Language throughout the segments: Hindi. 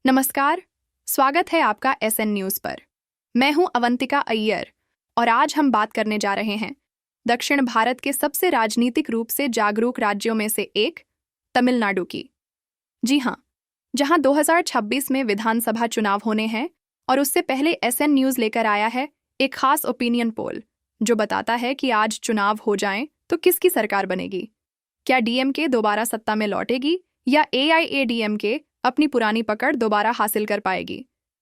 नमस्कार। स्वागत है आपका एसएन न्यूज पर। मैं हूं अवंतिका अय्यर और आज हम बात करने जा रहे हैं दक्षिण भारत के सबसे राजनीतिक रूप से जागरूक राज्यों में से एक तमिलनाडु की। जी हां, जहां 2026 में विधानसभा चुनाव होने हैं और उससे पहले एसएन न्यूज लेकर आया है एक खास ओपिनियन पोल जो बताता है कि आज चुनाव हो जाएं तो किसकी सरकार बनेगी। क्या डीएमके दोबारा सत्ता में लौटेगी या एआईएडीएमके अपनी पुरानी पकड़ दोबारा हासिल कर पाएगी?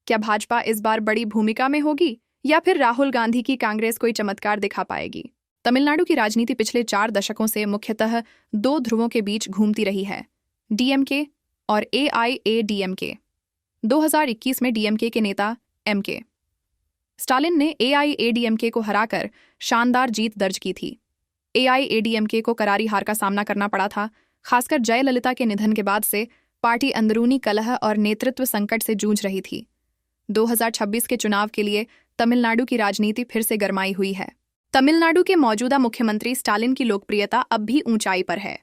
क्या भाजपा इस बार बड़ी भूमिका में होगी या फिर राहुल गांधी की कांग्रेस कोई चमत्कार दिखा पाएगी? तमिलनाडु की राजनीति पिछले 4 दशकों से मुख्यतः 2 ध्रुवों के बीच घूमती रही है, डीएमके और एआईएडीएमके। 2021 में डीएमके के नेता एमके स्टालिन ने एआईएडीएमके को हराकर शानदार जीत दर्ज की थी। एआईएडीएमके को करारी हार का सामना करना पड़ा था, खासकर जयललिता के निधन के बाद से पार्टी अंदरूनी कलह और नेतृत्व संकट से जूझ रही थी। 2026 के चुनाव के लिए तमिलनाडु की राजनीति फिर से गरमाई हुई है। तमिलनाडु के मौजूदा मुख्यमंत्री स्टालिन की लोकप्रियता अब भी ऊंचाई पर है।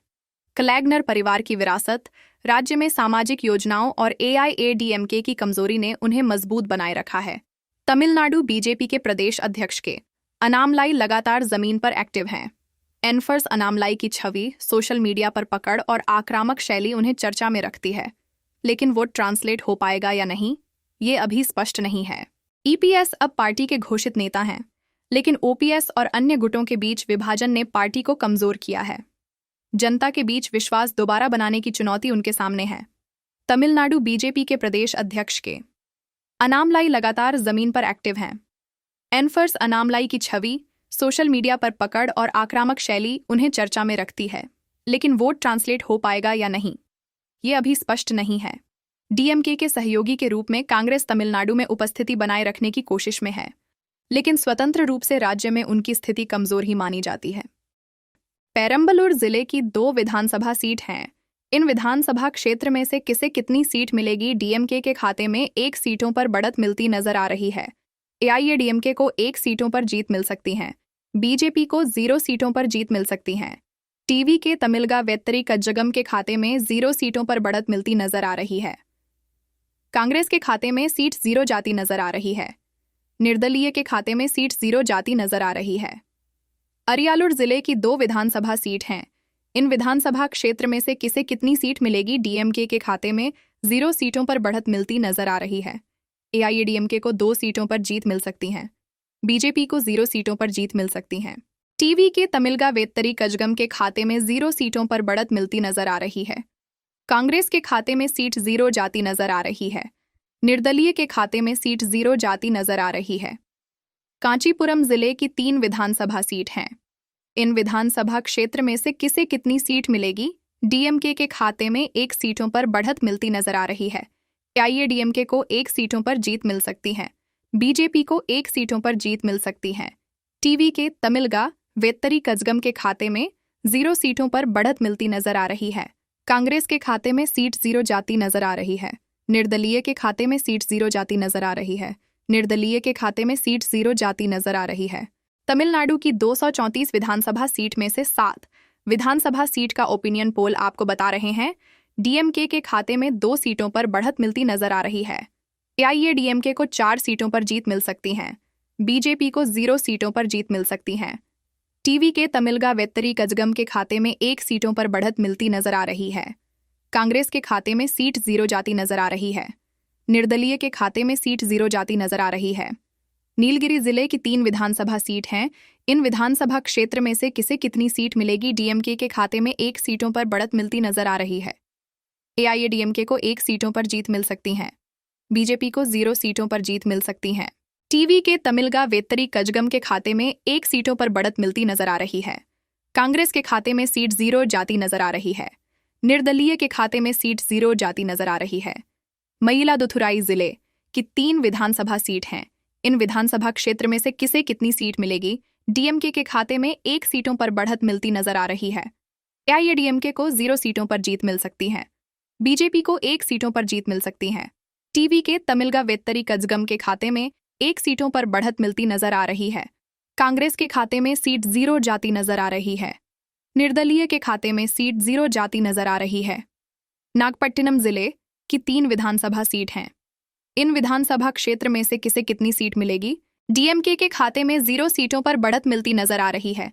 कलैग्नर परिवार की विरासत, राज्य में सामाजिक योजनाओं और एआईएडीएमके की कमजोरी ने उन्हें मजबूत बनाए रखा है। तमिलनाडु बीजेपी के प्रदेश अध्यक्ष के अनामलाई लगातार जमीन पर एक्टिव हैं। एनफर्स अनामलाई की छवि, सोशल मीडिया पर पकड़ और आक्रामक शैली उन्हें चर्चा में रखती है, लेकिन वो ट्रांसलेट हो पाएगा या नहीं, ये अभी स्पष्ट नहीं है। ईपीएस अब पार्टी के घोषित नेता हैं, लेकिन ओपीएस और अन्य गुटों के बीच विभाजन ने पार्टी को कमजोर किया है। जनता के बीच विश्वास दोबारा बनाने की चुनौती उनके सामने है। तमिलनाडु बीजेपी के प्रदेश अध्यक्ष के अनामलाई लगातार जमीन पर एक्टिव हैं। एनफर्स अनामलाई की छवि, सोशल मीडिया पर पकड़ और आक्रामक शैली उन्हें चर्चा में रखती है, लेकिन वोट ट्रांसलेट हो पाएगा या नहीं, ये अभी स्पष्ट नहीं है। डीएमके के सहयोगी के रूप में कांग्रेस तमिलनाडु में उपस्थिति बनाए रखने की कोशिश में है, लेकिन स्वतंत्र रूप से राज्य में उनकी स्थिति कमजोर ही मानी जाती है। पेरम्बलूर जिले की 2 विधानसभा सीट हैं। इन विधानसभा क्षेत्र में से किसे कितनी सीट मिलेगी? डीएमके के खाते में 1 सीटों पर बढ़त मिलती नजर आ रही है। एआईएडीएमके को 1 सीटों पर जीत मिल सकती है, बीजेपी को 0 सीटों पर जीत मिल सकती है। टीवी के तमिलगा वेत्तरी कज्जगम के खाते में 0 सीटों पर बढ़त मिलती नजर आ रही है। कांग्रेस के खाते में सीट 0 जाती नजर आ रही है। निर्दलीय के खाते में सीट 0 जाती नजर आ रही है। अरियालूर जिले की 2 विधानसभा सीट हैं। इन विधानसभा क्षेत्र में से किसे कितनी सीट मिलेगी? डीएमके के खाते में 0 सीटों पर बढ़त मिलती नजर आ रही है। एआईएडीएमके को 2 सीटों पर जीत मिल सकती है, बीजेपी को 0 सीटों पर जीत मिल सकती है। टीवी के तमिलगा वेत्तरी कजगम के खाते में 0 सीटों पर बढ़त मिलती नजर आ रही है। कांग्रेस के खाते में सीट 0 जाती नजर आ रही है। निर्दलीय के खाते में सीट 0 जाती नजर आ रही है। कांचीपुरम जिले की 3 विधानसभा सीट हैं। इन विधानसभा क्षेत्र में से किसे कितनी सीट मिलेगी? डीएमके के खाते में 1 सीटों पर बढ़त मिलती नजर आ रही है। एआईएडीएमके को 1 सीटों पर जीत मिल सकती है, बीजेपी को 1 सीटों पर जीत मिल सकती है। टीवी के तमिलगा वेत्तरी कजगम के खाते में 0 सीटों पर बढ़त मिलती नजर आ रही है। कांग्रेस के खाते में सीट 0 जाती नजर आ रही है। निर्दलीय के खाते में सीट 0 जाती नजर आ रही है। निर्दलीय के खाते में सीट 0 जाती नजर आ रही है। तमिलनाडु की 234 विधानसभा सीट में से 7 विधानसभा सीट का ओपिनियन पोल आपको बता रहे हैं डीएमके के खाते में 2 सीटों पर बढ़त मिलती नजर आ रही है। एआईएडीएमके को 4 सीटों पर जीत मिल सकती है, बीजेपी को 0 सीटों पर जीत मिल सकती है। टीवी के तमिलगा वेत्तरी कजगम के खाते में 1 सीटों पर बढ़त मिलती नजर आ रही है। कांग्रेस के खाते में सीट 0 जाती नजर आ रही है। निर्दलीय के खाते में सीट 0 जाती नजर आ रही है। नीलगिरी जिले की 3 विधानसभा सीट हैं। इन विधानसभा क्षेत्र में से किसे कितनी सीट मिलेगी? डीएमके के खाते में 1 सीटों पर बढ़त मिलती नजर आ रही है। एआईएडीएमके को 1 सीटों पर जीत मिल सकती है, बीजेपी को 0 सीटों पर जीत मिल सकती है। टीवी के तमिलगा वेत्तरी कजगम के खाते में 1 सीटों पर बढ़त मिलती नजर आ रही है। कांग्रेस के खाते में सीट 0 जाती नजर आ रही है। निर्दलीय के खाते में सीट 0 जाती नजर आ रही है। मयिलादुथुराई जिले की 3 विधानसभा सीट हैं। इन विधानसभा क्षेत्र में से किसे कितनी सीट मिलेगी? डीएमके के खाते में 1 सीटों पर बढ़त मिलती नजर आ रही है। एआईएडीएमके को 0 सीटों पर जीत मिल सकती है, बीजेपी को 1 सीटों पर जीत मिल सकती है। टीवी के तमिलगा वेत्तरी कजगम के खाते में 1 सीटों पर बढ़त मिलती नजर आ रही है। कांग्रेस के खाते में सीट 0 जाती नजर आ रही है। निर्दलीय के खाते में सीट 0 जाती नजर आ रही है। नागपट्टिनम जिले की 3 विधानसभा सीट हैं। इन विधानसभा क्षेत्र में से किसे कितनी सीट मिलेगी? डीएमके के खाते में 0 सीटों पर बढ़त मिलती नजर आ रही है।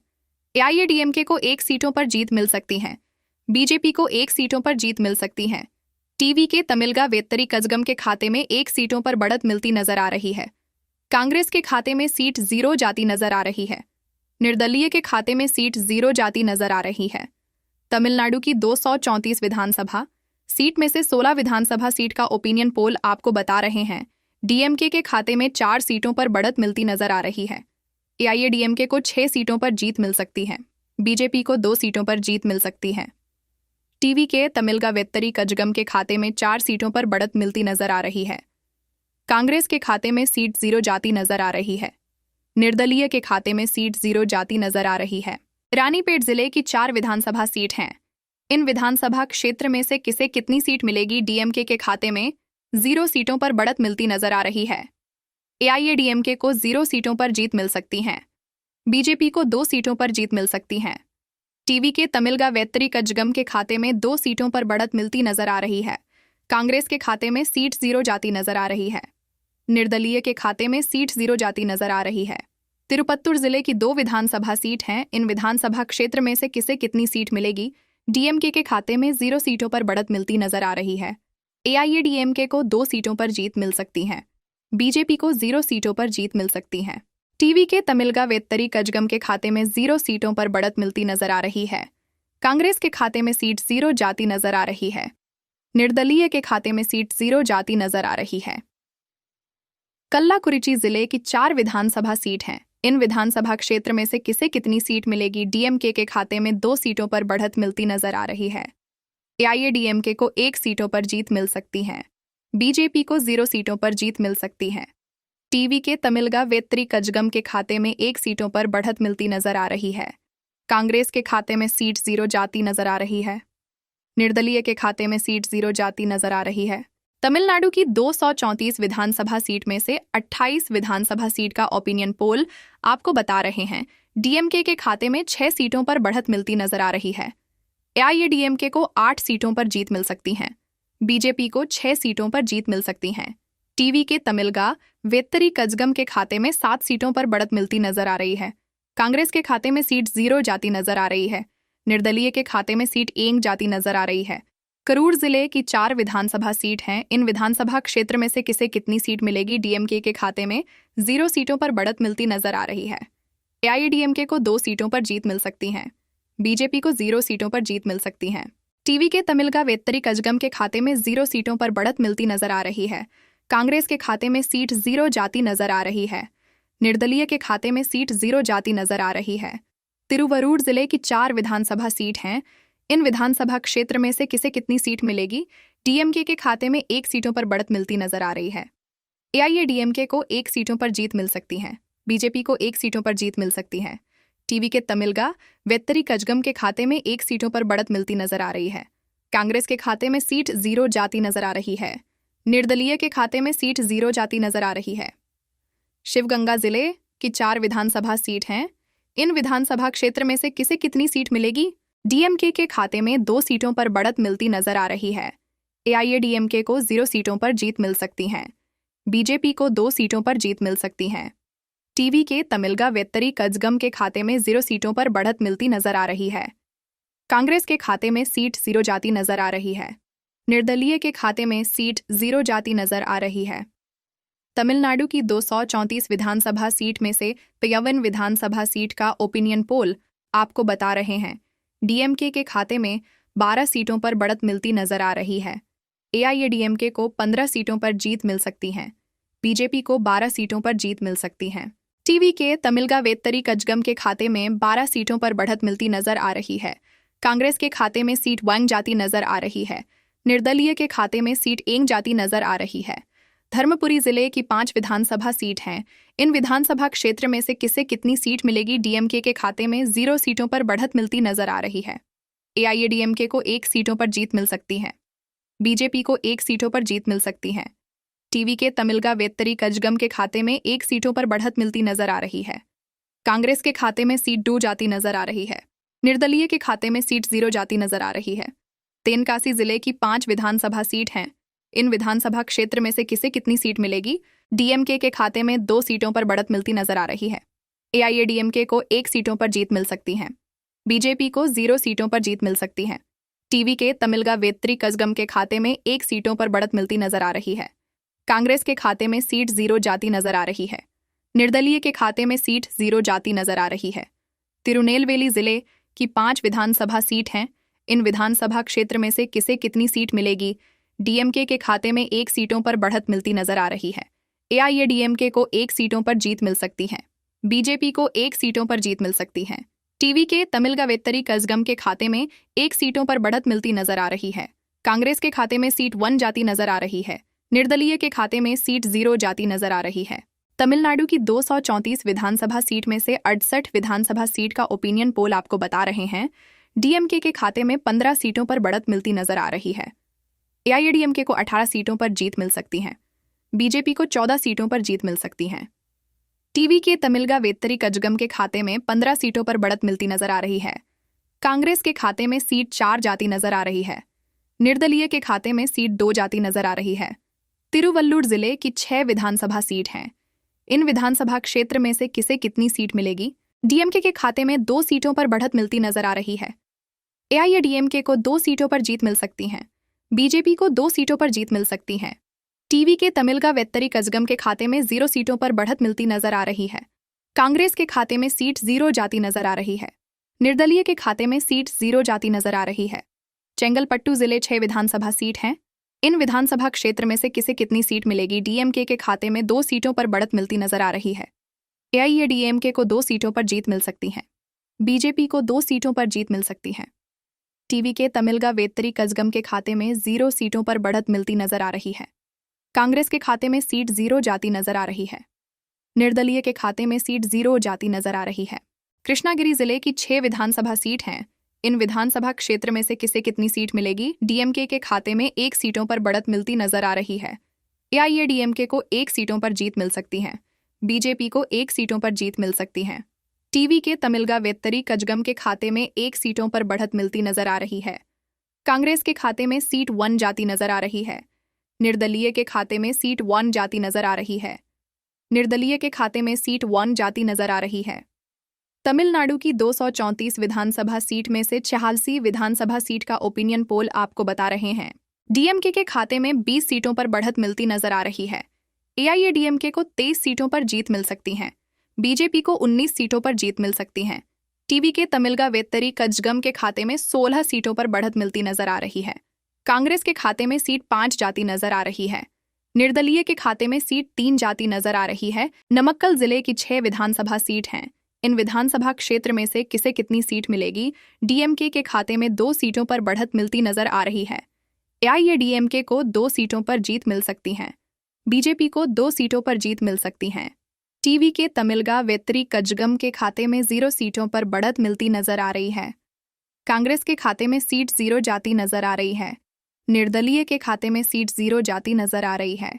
एआईएडीएमके को 1 सीटों पर जीत मिल सकती है। बीजेपी को 1 सीटों पर जीत मिल सकती है। टीवी के तमिलगा वेत्तरी कजगम के खाते में 1 सीटों पर बढ़त मिलती नजर आ रही है। कांग्रेस के खाते में सीट 0 जाती नजर आ रही है। निर्दलीय के खाते में सीट 0 जाती नजर आ रही है। तमिलनाडु की 234 विधानसभा सीट में से 16 विधानसभा सीट का ओपिनियन पोल आपको बता रहे हैं डीएमके के खाते में 4 सीटों पर बढ़त मिलती नजर आ रही है। एआईएडीएमके को 6 सीटों पर जीत मिल सकती है। बीजेपी को 2 सीटों पर जीत मिल सकती है। टीवी के तमिलगा वेत्तरी कजगम के खाते में 4 सीटों पर बढ़त मिलती नजर आ रही है। कांग्रेस के खाते में सीट 0 जाती नजर आ रही है। निर्दलीय के खाते में सीट 0 जाती नजर आ रही है। रानीपेट जिले की 4 विधानसभा सीट हैं। इन विधानसभा क्षेत्र में से किसे कितनी सीट मिलेगी? डीएमके के खाते में 0 सीटों पर बढ़त मिलती नजर आ रही है। एआईएडीएमके को 0 सीटों पर जीत मिल सकती है। बीजेपी को 2 सीटों पर जीत मिल सकती है। टीवी के तमिलगा वेत्तरी कजगम के खाते में 2 सीटों पर बढ़त मिलती नजर आ रही है। कांग्रेस के खाते में सीट 0 जाती नजर आ रही है। निर्दलीय के खाते में सीट 0 जाती नजर आ रही है। तिरुपत्तुर जिले की 2 विधानसभा सीट हैं। इन विधानसभा क्षेत्र में से किसे कितनी सीट मिलेगी? डीएमके के खाते में 0 सीटों पर बढ़त मिलती नजर आ रही है। एआईएडीएमके को 2 सीटों पर जीत मिल सकती है। बीजेपी को 0 सीटों पर जीत मिल सकती है। टीवी के तमिलगा वेत्तरी कजगम के खाते में 0 सीटों पर बढ़त मिलती नजर आ रही है। कांग्रेस के खाते में सीट 0 जाती नजर आ रही है। निर्दलीय के खाते में सीट 0 जाती नजर आ रही है। कल्लाकुरिची जिले की 4 विधानसभा सीट हैं। इन विधानसभा क्षेत्र में से किसे कितनी सीट मिलेगी? डीएमके के खाते में 2 सीटों पर बढ़त मिलती नजर आ रही है। एआईएडीएमके को 1 सीटों पर जीत मिल सकती है। बीजेपी को 0 सीटों पर जीत मिल सकती है। टीवी के तमिलगा वेत्तरी कजगम के खाते में 1 सीटों पर बढ़त मिलती नजर आ रही है। कांग्रेस के खाते में सीट 0 जाती नजर आ रही है। निर्दलीय के खाते में सीट 0 जाती नजर आ रही है। तमिलनाडु की 234 विधानसभा सीट में से 28 विधानसभा सीट का ओपिनियन पोल आपको बता रहे हैं डीएमके के खाते में 6 सीटों पर बढ़त मिलती नजर आ रही है। एआईएडीएमके को 8 सीटों पर जीत मिल सकती है। बीजेपी को 6 सीटों पर जीत मिल सकती है। टीवी के तमिलगा वेत्तरी कजगम के खाते में 7 सीटों पर बढ़त मिलती नजर आ रही है। कांग्रेस के खाते में सीट 0 जाती नजर आ रही है। निर्दलीय के खाते में सीट 1 जाती नजर आ रही है। करूर जिले की 4 विधानसभा सीट हैं। इन विधानसभा क्षेत्र में से किसे कितनी सीट मिलेगी? डीएमके के खाते में 0 सीटों पर बढ़त मिलती नजर आ रही है। एआईएडीएमके को 2 सीटों पर जीत मिल सकती है। बीजेपी को 0 सीटों पर जीत मिल सकती है। टीवी के तमिलगा वेत्तरी कजगम के खाते में 0 सीटों पर बढ़त मिलती नजर आ रही है। कांग्रेस के खाते में सीट 0 जाती नजर आ रही है। निर्दलीय के खाते में सीट 0 जाती नजर आ रही है। तिरुवरूर जिले की 4 विधानसभा सीट हैं। इन विधानसभा क्षेत्र में से किसे कितनी सीट मिलेगी? डीएमके के खाते में 1 सीटों पर बढ़त मिलती नजर आ रही है। एआईएडीएमके को 1 सीटों पर जीत मिल सकती है। बीजेपी को 1 सीटों पर जीत मिल सकती है। टीवी के तमिलगा वेत्तरी कजगम के खाते में 1 सीटों पर बढ़त मिलती नजर आ रही है। कांग्रेस के खाते में सीट 0 जाती नजर आ रही है। निर्दलीय के खाते में सीट 0 जाती नजर आ रही है। शिवगंगा जिले की 4 विधानसभा सीट हैं। इन विधानसभा क्षेत्र में से किसे कितनी सीट मिलेगी? डीएमके के खाते में 2 सीटों पर बढ़त मिलती नजर आ रही है। एआईएडीएमके को 0 सीटों पर जीत मिल सकती है। बीजेपी को 2 सीटों पर जीत मिल सकती है। टीवी के तमिलगा वेत्तरी कजगम के खाते में 0 सीटों पर बढ़त मिलती नजर आ रही है। कांग्रेस के खाते में सीट 0 जाती नजर आ रही है। निर्दलीय के खाते में सीट 0 जाती नजर आ रही है। तमिलनाडु की 234 विधानसभा सीट में से 53 विधानसभा सीट का ओपिनियन पोल आपको बता रहे हैं डीएमके के खाते में 12 सीटों पर बढ़त मिलती नजर आ रही है। एआईएडीएमके को 15 सीटों पर जीत मिल सकती है। बीजेपी को 12 सीटों पर जीत मिल सकती है। टीवी के तमिलगा वेत्तरी कजगम के खाते में 12 सीटों पर बढ़त मिलती नजर आ रही है। कांग्रेस के खाते में सीट 1 जाती नजर आ रही है। निर्दलीय के खाते में सीट 1 जाती नजर आ रही है। धर्मपुरी जिले की 5 विधानसभा सीट हैं। इन विधानसभा क्षेत्र में से किसे कितनी सीट मिलेगी? डीएमके के खाते में 0 सीटों पर बढ़त मिलती नजर आ रही है। एआईएडीएमके को 1 सीटों पर जीत मिल सकती है। बीजेपी को 1 सीटों पर जीत मिल सकती है। टीवी के तमिलगा वेत्तरी कजगम के खाते में 1 सीटों पर बढ़त मिलती नजर आ रही है। कांग्रेस के खाते में सीट 2 जाती नजर आ रही है। निर्दलीय के खाते में सीट 0 जाती नजर आ रही है। तेनकासी जिले की 5 विधानसभा सीट हैं। इन विधानसभा क्षेत्र में से किसे कितनी सीट मिलेगी? डीएमके के खाते में 2 सीटों पर बढ़त मिलती नजर आ रही है। एआईएडीएमके को 1 सीटों पर जीत मिल सकती है। बीजेपी को 0 सीटों पर जीत मिल सकती है। टीवी के तमिलगा वेत्तरी कजगम के खाते में 1 सीटों पर बढ़त मिलती नजर आ रही है। कांग्रेस के खाते में सीट 0 जाती नजर आ रही है। निर्दलीय के खाते में सीट 0 जाती नजर आ रही है। तिरुनेलवेली जिले की 5 विधानसभा सीट हैं। इन विधानसभा क्षेत्र में से किसे कितनी सीट मिलेगी? डीएमके के खाते में 1 सीटों पर बढ़त मिलती नजर आ रही है। एआईएडीएमके को 1 सीटों पर जीत मिल सकती है। बीजेपी को 1 सीटों पर जीत मिल सकती है। टीवी के तमिलगा वेत्तरी कजगम के खाते में 1 सीटों पर बढ़त मिलती नजर आ रही है। कांग्रेस के खाते में सीट 1 जाती नजर आ रही है। निर्दलीय के खाते में सीट 0 जाती नजर आ रही है। तमिलनाडु की 234 विधानसभा सीट में से 68 विधानसभा सीट का ओपिनियन पोल आपको बता रहे हैं। डीएमके के खाते में 15 सीटों पर बढ़त मिलती नजर आ रही है। एआईएडीएमके को 18 सीटों पर जीत मिल सकती है। बीजेपी को 14 सीटों पर जीत मिल सकती है। टीवी के तमिलगा वेत्तरी कजगम के खाते में 15 सीटों पर बढ़त मिलती नजर आ रही है। कांग्रेस के खाते में सीट 4 जाती नजर आ रही है। निर्दलीय के खाते में सीट 2 जाती नजर आ रही है। तिरुवल्लुर जिले की 6 विधानसभा सीट हैं। इन विधानसभा क्षेत्र में से किसे कितनी सीट मिलेगी? डीएमके के खाते में 2 सीटों पर बढ़त मिलती नजर आ रही है। एआईएडीएमके को 2 सीटों पर जीत मिल सकती है। बीजेपी को 2 सीटों पर जीत मिल सकती है। टीवी के तमिलगा वेत्तरी कजगम के खाते में 0 सीटों पर बढ़त मिलती नजर आ रही है। कांग्रेस के खाते में सीट 0 जाती नजर आ रही है। निर्दलीय के खाते में सीट 0 जाती नजर आ रही है। चेंगलपट्टू जिले 6 विधानसभा सीट हैं। इन विधानसभा क्षेत्र में से किसे कितनी सीट मिलेगी? डीएमके के खाते में 2 सीटों पर बढ़त मिलती नजर आ रही है। एआईएडीएमके को 2 सीटों पर जीत मिल सकती है। बीजेपी को 2 सीटों पर जीत मिल सकती है। टीवी के तमिलगा वेत्तरी कजगम के खाते में 0 सीटों पर बढ़त मिलती नजर आ रही है। कांग्रेस के खाते में सीट 0 जाती नजर आ रही है। निर्दलीय के खाते में सीट 0 जाती नजर आ रही है। कृष्णागिरी जिले की 6 विधानसभा सीट हैं। इन विधानसभा क्षेत्र में से किसे कितनी सीट मिलेगी? डीएमके के खाते में 1 सीटों पर बढ़त मिलती नजर आ रही है। एआईएडीएमके को 1 सीटों पर जीत मिल सकती है। बीजेपी को 1 सीटों पर जीत मिल सकती है। टीवी के तमिलगा वेत्तरी कजगम के खाते में 1 सीटों पर बढ़त मिलती नजर आ रही है। कांग्रेस के खाते में सीट 1 जाती नजर आ रही है। निर्दलीय के खाते में सीट 1 जाती नजर आ रही है। निर्दलीय के खाते में सीट 1 जाती नजर आ रही है। तमिलनाडु की 234 विधानसभा सीट में से 86 विधानसभा सीट का ओपिनियन पोल आपको बता रहे हैं। डीएमके के खाते में 20 सीटों पर बढ़त मिलती नजर आ रही है। एआईएडीएमके को 23 सीटों पर जीत मिल सकती है। बीजेपी को 19 सीटों पर जीत मिल सकती है। टीवी के तमिलगा वेत्तरी कजगम के खाते में 16 सीटों पर बढ़त मिलती नजर आ रही है। कांग्रेस के खाते में सीट 5 जाती नजर आ रही है। निर्दलीय के खाते में सीट 3 जाती नजर आ रही है। नमक्कल जिले की 6 विधानसभा सीट हैं। इन विधानसभा क्षेत्र में से किसे कितनी सीट मिलेगी? डीएमके के खाते में 2 सीटों पर बढ़त मिलती नजर आ रही है। एआईएडीएमके को 2 सीटों पर जीत मिल सकती है। बीजेपी को 2 सीटों पर जीत मिल सकती है। टीवी के तमिलगा वेत्तरी कजगम के खाते में 0 सीटों पर बढ़त मिलती नजर आ रही है। कांग्रेस के खाते में सीट 0 जाती नजर आ रही है। निर्दलीय के खाते में सीट 0 जाती नजर आ रही है।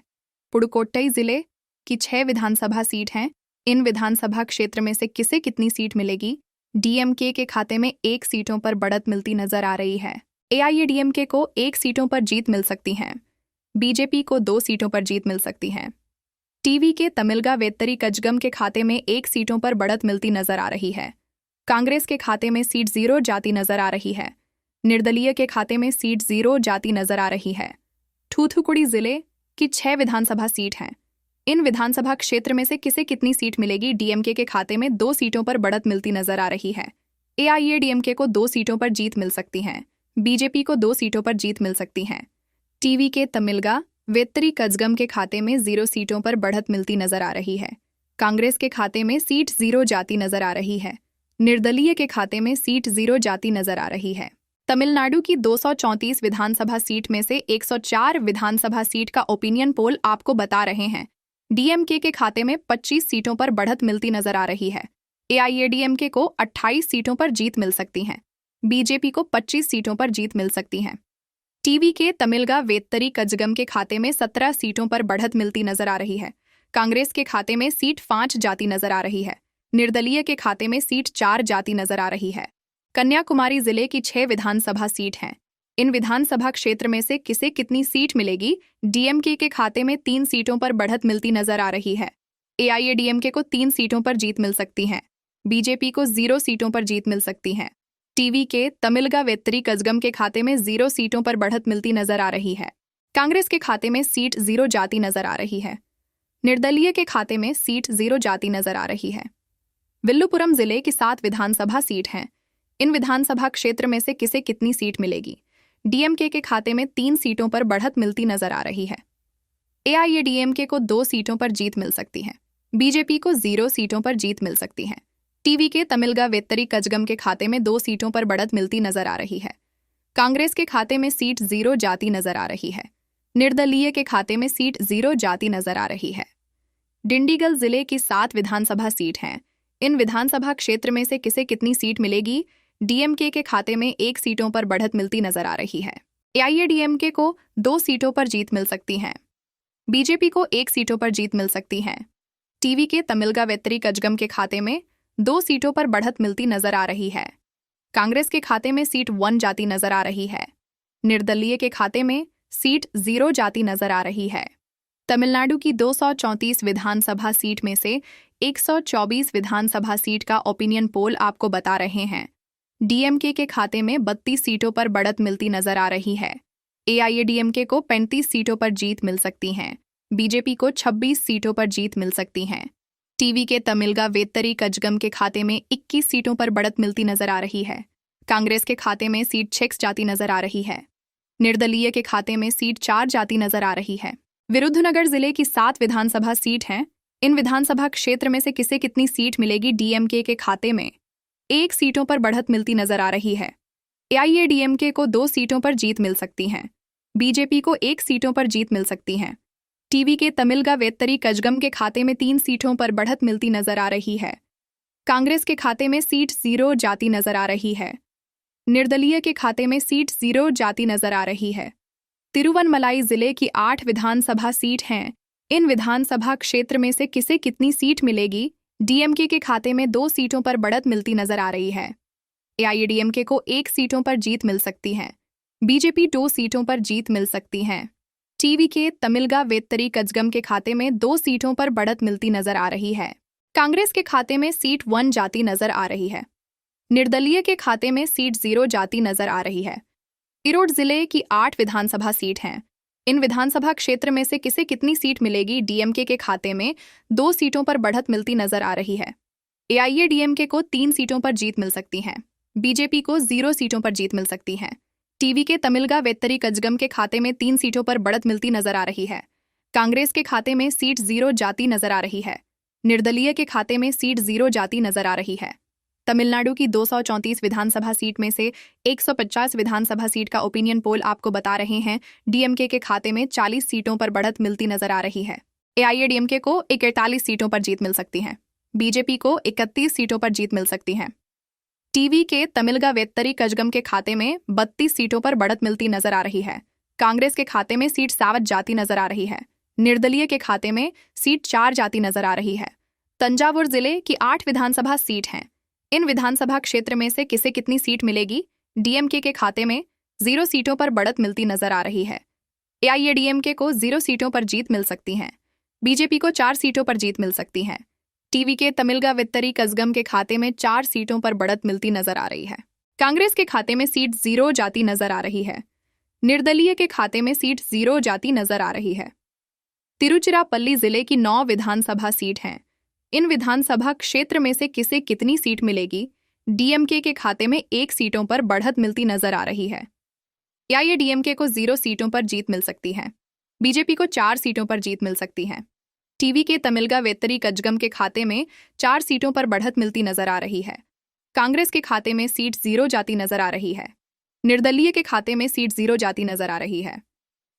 पुडुकोट्टई जिले की 6 विधानसभा सीट हैं। इन विधानसभा क्षेत्र में से किसे कितनी सीट मिलेगी? डीएमके के खाते में 1 सीटों पर बढ़त मिलती नजर आ रही है। एआईएडीएमके को 1 सीटों पर जीत मिल सकती है। बीजेपी को 2 सीटों पर जीत मिल सकती है। टीवी के तमिलगा वेत्तरी कजगम के खाते में 1 सीटों पर बढ़त मिलती नजर आ रही है। कांग्रेस के खाते में सीट 0 जाती नजर आ रही है। निर्दलीय के खाते में सीट 0 जाती नजर आ रही है। थूथुकुड़ी जिले की 6 विधानसभा सीट हैं। इन विधानसभा क्षेत्र में से किसे कितनी सीट मिलेगी? डीएमके के खाते में 2 सीटों पर बढ़त मिलती नजर आ रही है। एआईएडीएमके को 2 सीटों पर जीत मिल सकती है। बीजेपी को 2 सीटों पर जीत मिल सकती है। टीवी के तमिलगा वेत्तरी कजगम के खाते में 0 सीटों पर बढ़त मिलती नजर आ रही है। कांग्रेस के खाते में सीट 0 जाती नजर आ रही है। निर्दलीय के खाते में सीट 0 जाती नजर आ रही है। तमिलनाडु की 234 विधानसभा सीट में से 104 विधानसभा सीट का ओपिनियन पोल आपको बता रहे हैं। डीएमके के खाते में 25 सीटों पर बढ़त मिलती नजर आ रही है। एआईएडीएमके को 28 सीटों पर जीत मिल सकती है। बीजेपी को 25 सीटों पर जीत मिल सकती है। टीवी के तमिलगा वेत्तरी कजगम के खाते में 17 सीटों पर बढ़त मिलती नजर आ रही है। कांग्रेस के खाते में सीट 5 जाती नजर आ रही है। निर्दलीय के खाते में सीट 4 जाती नजर आ रही है। कन्याकुमारी जिले की 6 विधानसभा सीट हैं। इन विधानसभा क्षेत्र में से किसे कितनी सीट मिलेगी? डीएमके के खाते में 3 सीटों पर बढ़त मिलती नजर आ रही है। एआईएडीएमके को 3 सीटों पर जीत मिल सकती है। बीजेपी को 0 सीटों पर जीत मिल सकती है। टीवी के तमिलगा वेत्तरी कजगम के खाते में 0 सीटों पर बढ़त मिलती नजर आ रही है। कांग्रेस के खाते में सीट 0 जाती नजर आ रही है। निर्दलीय के खाते में सीट 0 जाती नजर आ रही है। विल्लुपुरम जिले की 7 विधानसभा सीट हैं। इन विधानसभा क्षेत्र में से किसे कितनी सीट मिलेगी? डीएमके के खाते में 3 सीटों पर बढ़त मिलती नजर आ रही है। एआईएडीएमके को 2 सीटों पर जीत मिल सकती है। बीजेपी को 0 सीटों पर जीत मिल सकती है। टीवी के तमिलगा वेत्तरी कजगम के खाते में 2 सीटों पर बढ़त मिलती नजर आ रही है। कांग्रेस के खाते में सीट 0 जाती नजर आ रही है। निर्दलीय के खाते में सीट 0 जाती नजर आ रही है। डिंडीगल जिले की 7 विधानसभा सीट हैं। इन विधानसभा क्षेत्र में से किसे कितनी सीट मिलेगी? डीएमके के खाते में 1 सीटों पर बढ़त मिलती नजर आ रही है। एआईएडीएमके को 2 सीटों पर जीत मिल सकती है। बीजेपी को 1 सीटों पर जीत मिल सकती है। टीवी के तमिलगा वेत्तरी कजगम के खाते में 2 सीटों पर बढ़त मिलती नजर आ रही है। कांग्रेस के खाते में सीट 1 जाती नजर आ रही है। निर्दलीय के खाते में सीट 0 जाती नजर आ रही है। तमिलनाडु की 234 विधानसभा सीट में से 124 विधानसभा सीट का ओपिनियन पोल आपको बता रहे हैं। डीएमके के खाते में 32 सीटों पर बढ़त मिलती नजर आ रही है। एआईएडीएमके को 35 सीटों पर जीत मिल सकती है। बीजेपी को 26 सीटों पर जीत मिल सकती है। टीवी के तमिलगा वेत्तरी कजगम के खाते में 21 सीटों पर बढ़त मिलती नजर आ रही है। कांग्रेस के खाते में सीट 6 जाती नजर आ रही है। निर्दलीय के खाते में सीट 4 जाती नजर आ रही है। विरुद्धनगर जिले की 7 विधानसभा सीट हैं। इन विधानसभा क्षेत्र में से किसे कितनी सीट मिलेगी? डीएमके के खाते में 1 सीटों पर बढ़त मिलती नजर आ रही है। एआईएडीएमके को 2 सीटों पर जीत मिल सकती है। बीजेपी को 1 सीटों पर जीत मिल सकती है। टीवी के तमिलगा वेत्तरी कजगम के खाते में 3 सीटों पर बढ़त मिलती नजर आ रही है। कांग्रेस के खाते में सीट 0 जाती नजर आ रही है। निर्दलीय के खाते में सीट 0 जाती नजर आ रही है। तिरुवनमलाई जिले की 8 विधानसभा सीट हैं। इन विधानसभा क्षेत्र में से किसे कितनी सीट मिलेगी? डीएमके के खाते में 2 सीटों पर बढ़त मिलती नजर आ रही है। एआईएडीएमके को 1 सीटों पर जीत मिल सकती है। बीजेपी 2 सीटों पर जीत मिल सकती है। टीवी के तमिलगा वेत्तरी कजगम के खाते में 2 सीटों पर बढ़त मिलती नजर आ रही है। कांग्रेस के खाते में सीट 1 जाती नजर आ रही है। निर्दलीय के खाते में सीट 0 जाती नजर आ रही है। तिरोड जिले की 8 विधानसभा सीट हैं। इन विधानसभा क्षेत्र में से किसे कितनी सीट मिलेगी? डीएमके के खाते में 2 सीटों पर बढ़त मिलती नजर आ रही है। एआईएडीएमके को 3 सीटों पर जीत मिल सकती है। बीजेपी को 0 सीटों पर जीत मिल सकती है। टीवी के तमिलगा वेत्तरी कजगम के खाते में 3 सीटों पर बढ़त मिलती नजर आ रही है। कांग्रेस के खाते में सीट 0 जाती नजर आ रही है। निर्दलीय के खाते में सीट 0 जाती नजर आ रही है। तमिलनाडु की 234 विधानसभा सीट में से 150 विधानसभा सीट का ओपिनियन पोल आपको बता रहे हैं। डीएमके के खाते में 40 सीटों पर बढ़त मिलती नजर आ रही है। एआईएडीएमके को 41 सीटों पर जीत मिल सकती है। बीजेपी को 31 सीटों पर जीत मिल सकती है। टीवी के तमिलगा वेत्तरी कजगम के खाते में 32 सीटों पर बढ़त मिलती नजर आ रही है। कांग्रेस के खाते में सीट 7 जाती नजर आ रही है। निर्दलीय के खाते में सीट 4 जाती नजर आ रही है। तंजावुर जिले की 8 विधानसभा सीट हैं। इन विधानसभा क्षेत्र में से किसे कितनी सीट मिलेगी? डीएमके के खाते में 0 सीटों पर बढ़त मिलती नजर आ रही है। एआईएडीएमके को 0 सीटों पर जीत मिल सकती है। बीजेपी को 4 सीटों पर जीत मिल सकती है। टीवी के तमिलगा वेत्तरी कजगम के खाते में 4 सीटों पर बढ़त मिलती नजर आ रही है। कांग्रेस के खाते में सीट 0 जाती नजर आ रही है। निर्दलीय के खाते में सीट 0 जाती नजर आ रही है। तिरुचिरापल्ली जिले की 9 विधानसभा सीट हैं। इन विधानसभा क्षेत्र में से किसे कितनी सीट मिलेगी? डीएमके के खाते में 1 सीटों पर बढ़त मिलती नजर आ रही है। एआईएडीएमके को 0 सीटों पर जीत मिल सकती है। बीजेपी को 4 सीटों पर जीत मिल सकती है। टीवी के तमिलगा वेत्तरी कजगम के खाते में 4 सीटों पर बढ़त मिलती नजर आ रही है। कांग्रेस के खाते में सीट 0 जाती नजर आ रही है। निर्दलीय के खाते में सीट 0 जाती नजर आ रही है।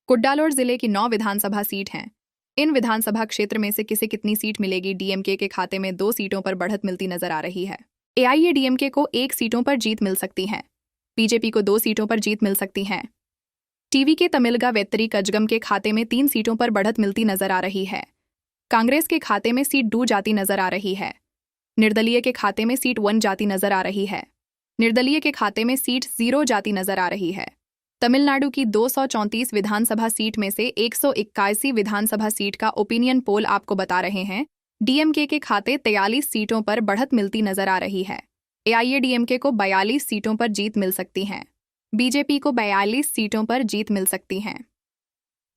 कुड्डालोर जिले की 9 विधानसभा सीट हैं। इन विधानसभा क्षेत्र में से किसे कितनी सीट मिलेगी? डीएमके के खाते में 2 सीटों पर बढ़त मिलती नजर आ रही है। एआईएडीएमके को 1 सीटों पर जीत मिल सकती है। बीजेपी को 2 सीटों पर जीत मिल सकती है। टीवी के तमिलगा वेत्तरी कजगम के खाते में 3 सीटों पर बढ़त मिलती नजर आ रही है। कांग्रेस के खाते में सीट 2 जाती नजर आ रही है। निर्दलीय के खाते में सीट 1 जाती नजर आ रही है। निर्दलीय के खाते में सीट 0 जाती नजर आ रही है। तमिलनाडु की 234 विधानसभा सीट में से 181 विधानसभा सीट का ओपिनियन पोल आपको बता रहे हैं डीएमके के खाते 43 सीटों पर बढ़त मिलती नजर आ रही है। एआईएडीएमके को 42 सीटों पर जीत मिल सकती है। बीजेपी को 42 सीटों पर जीत मिल सकती है।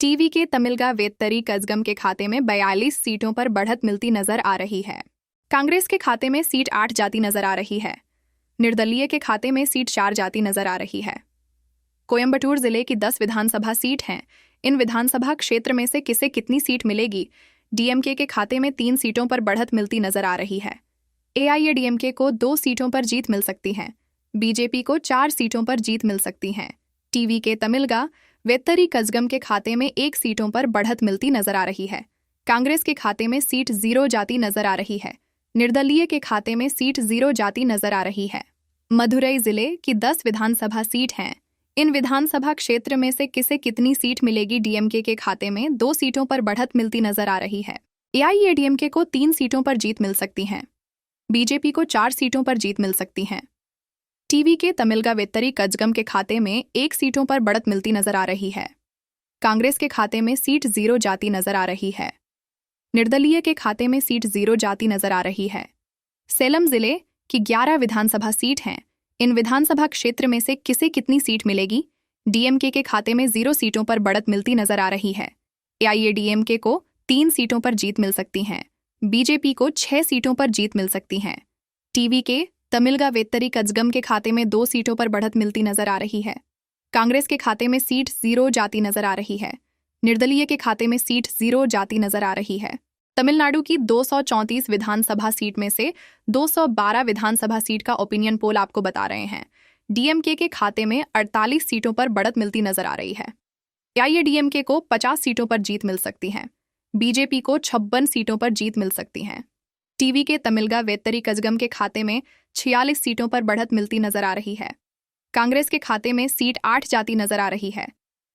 टीवी के तमिलगा वेत्तरी कजगम के खाते में 42 सीटों पर बढ़त मिलती नजर आ रही है। कांग्रेस के खाते में सीट 8 जाती नजर आ रही है। निर्दलीय के खाते में सीट 4 जाती नजर आ रही है। कोयंबटूर जिले की 10 विधानसभा सीट हैं। इन विधानसभा क्षेत्र में से किसे कितनी सीट मिलेगी? डीएमके के खाते में 3 सीटों पर बढ़त मिलती नजर आ रही है। एआईएडीएमके को 2 सीटों पर जीत मिल सकती है। बीजेपी को 4 सीटों पर जीत मिल सकती है। टीवी के तमिलगा वेत्तरी कजगम के खाते में 1 सीटों पर बढ़त मिलती नजर आ रही है। कांग्रेस के खाते में सीट 0 जाती नजर आ रही है। निर्दलीय के खाते में सीट 0 जाती नजर आ रही है। मदुरई जिले की 10 विधानसभा सीट हैं। इन विधानसभा क्षेत्र में से किसे कितनी सीट मिलेगी? डीएमके के खाते में 2 सीटों पर बढ़त मिलती नजर आ रही है। एआईएडीएमके को 3 सीटों पर जीत मिल सकती है। बीजेपी को 4 सीटों पर जीत मिल सकती है। टीवी के तमिलगा वेत्तरी कजगम के खाते में 1 सीटों पर बढ़त मिलती नजर आ रही है। कांग्रेस के खाते में सीट 0 जाती नजर आ रही है। निर्दलीय के खाते में सीट 0 जाती नजर आ रही है। सेलम जिले की 11 विधानसभा सीट हैं। इन विधानसभा क्षेत्र में से किसे कितनी सीट मिलेगी? डीएमके के खाते में 0 सीटों पर बढ़त मिलती नजर आ रही है। एआईएडीएमके को 3 सीटों पर जीत मिल सकती है। बीजेपी को 6 सीटों पर जीत मिल सकती है। टीवी के तमिलगा वेत्तरी कजगम के खाते में 2 सीटों पर बढ़त मिलती नजर आ रही है। कांग्रेस के खाते में सीट 0 जाती नजर आ रही है। निर्दलीय के खाते में सीट 0 जाती नजर आ रही है। तमिलनाडु की 234 विधानसभा सीट में से 212 विधानसभा सीट का ओपिनियन पोल आपको बता रहे हैं डीएमके के खाते में 48 सीटों पर बढ़त मिलती नजर आ रही है। एआईएडीएमके को 50 सीटों पर जीत मिल सकती है। बीजेपी को 56 सीटों पर जीत मिल सकती है। टीवी के तमिलगा वेत्तरी कजगम के खाते में 46 सीटों पर बढ़त मिलती नजर आ रही है। कांग्रेस के खाते में सीट 8 जाती नजर आ रही है।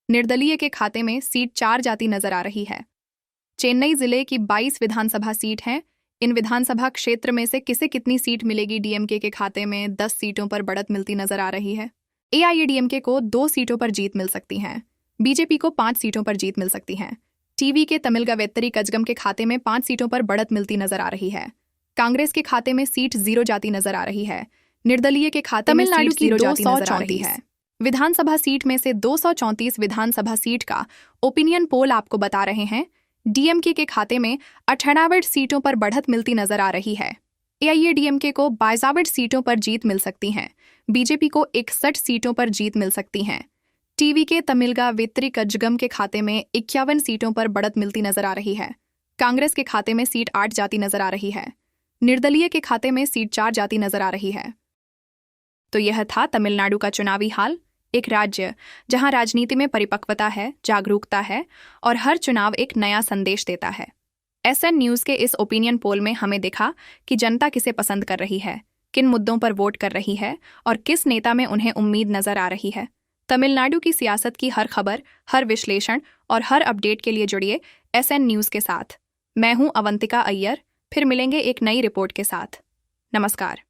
निर्दलीय के खाते में सीट 4 जाती नजर आ रही है। चेन्नई जिले की 22 विधानसभा सीट हैं। इन विधानसभा क्षेत्र में से किसे कितनी सीट मिलेगी? डीएमके के खाते में 10 सीटों पर बढ़त मिलती नजर आ रही है। एआईएडीएमके को 2 सीटों पर जीत मिल सकती है। बीजेपी को 5 सीटों पर जीत मिल सकती है। टीवी के तमिलगा वेत्तरी कजगम के खाते में 5 सीटों पर बढ़त मिलती नजर आ रही है। कांग्रेस के खाते में सीट 0 जाती नजर आ रही है। निर्दलीय के खाते में सीट 0 जाती नजर आ रही है। विधानसभा सीट में से 234 विधानसभा सीट का ओपिनियन पोल आपको बता रहे हैं डीएमके के खाते में 98 सीटों पर बढ़त मिलती नजर आ रही है। एआईएडीएमके को 52 सीटों पर जीत मिल सकती है। बीजेपी को 61 सीटों पर जीत मिल सकती है। टीवी के तमिलगा वेत्तरी कजगम के खाते में 51 सीटों पर बढ़त मिलती नजर आ रही है। कांग्रेस के खाते में सीट 8 जाती नजर आ रही है। निर्दलीय के खाते में सीट 4 जाती नजर आ रही है। तो यह था तमिलनाडु का चुनावी हाल। एक राज्य जहां राजनीति में परिपक्वता है, जागरूकता है और हर चुनाव एक नया संदेश देता है। एसएन न्यूज़ के इस ओपिनियन पोल में हमें दिखा कि जनता किसे पसंद कर रही है, किन मुद्दों पर वोट कर रही है और किस नेता में उन्हें उम्मीद नजर आ रही है। तमिलनाडु की सियासत की हर खबर, हर विश्लेषण और हर अपडेट के लिए जुड़िए एसएन न्यूज़ के साथ। मैं हूं अवंतिका अय्यर। फिर मिलेंगे एक नई रिपोर्ट के साथ। नमस्कार।